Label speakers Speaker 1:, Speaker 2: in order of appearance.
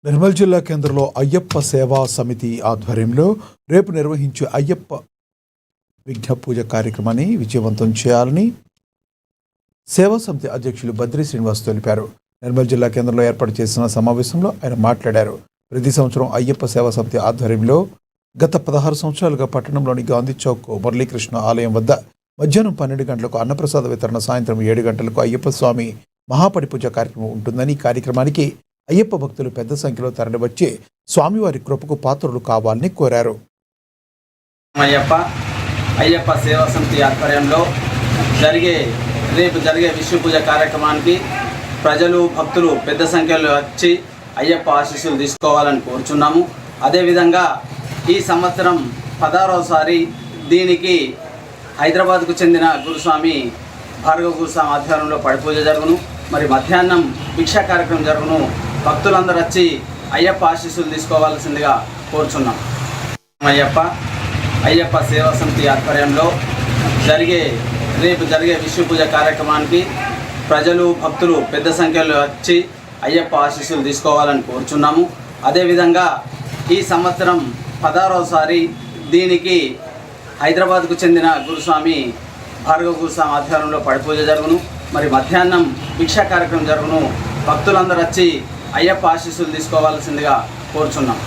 Speaker 1: నిర్మల్ జిల్లా కేంద్రంలో అయ్యప్ప సేవా సమితి ఆధ్వర్యంలో రేపు నిర్వహించే అయ్యప్ప విఘ్న పూజ కార్యక్రమాన్ని విజయవంతం చేయాలని సేవా సమితి అధ్యక్షులు బద్రి శ్రీనివాస్ తెలిపారు. నిర్మల్ జిల్లా కేంద్రంలో ఏర్పాటు చేసిన సమావేశంలో ఆయన మాట్లాడారు. ప్రతి సంవత్సరం అయ్యప్ప సేవా సమితి ఆధ్వర్యంలో గత 16 సంవత్సరాలుగా పట్టణంలోని గాంధీ చౌక్ మురళీకృష్ణ ఆలయం వద్ద మధ్యాహ్నం 12 గంటలకు అన్నప్రసాద వితరణ, సాయంత్రం 7 గంటలకు అయ్యప్ప స్వామి మహాపడి పూజ కార్యక్రమం ఉంటుందని, ఈ కార్యక్రమానికి అయ్యప్ప భక్తులు పెద్ద సంఖ్యలో తరలివచ్చి స్వామివారి కృపకు పాత్రులు కావాలని కోరారు.
Speaker 2: అయ్యప్ప సేవా సమితి ఆధ్వర్యంలో రేపు జరిగే విశ్వ పూజ కార్యక్రమానికి ప్రజలు, భక్తులు పెద్ద సంఖ్యలో వచ్చి అయ్యప్ప ఆశీస్సులు తీసుకోవాలని కోరుచున్నాము. అదేవిధంగా ఈ సంవత్సరం 16వసారి దీనికి హైదరాబాద్కు చెందిన గురుస్వామి భార్గవ గురుస్వామి ఆధ్వర్యంలో పడిపూజ జరుగును. మరి మధ్యాహ్నం భిక్షా కార్యక్రమం జరుగును. భక్తులందరూ వచ్చి అయ్యప్ప ఆశీస్సులు తీసుకోవాల్సిందిగా కోరుచున్నాం. అయ్యప్ప సేవా సమితి ఆధ్వర్యంలో రేపు జరిగే విశ్వ పూజ కార్యక్రమానికి ప్రజలు, భక్తులు పెద్ద సంఖ్యలో వచ్చి అయ్యప్ప ఆశీస్సులు తీసుకోవాలని కోరుచున్నాము. అదేవిధంగా ఈ సంవత్సరం 16వసారి దీనికి హైదరాబాద్కు చెందిన గురుస్వామి భార్గవ గురుస్వామి ఆధ్వర్యంలో పడిపూజ జరుగును. మరి మధ్యాహ్నం భిక్షా కార్యక్రమం జరుగును. భక్తులందరూ వచ్చి అయ్యప్ప ఆశీస్సులు తీసుకోవాల్సిందిగా కోరుచున్నాం.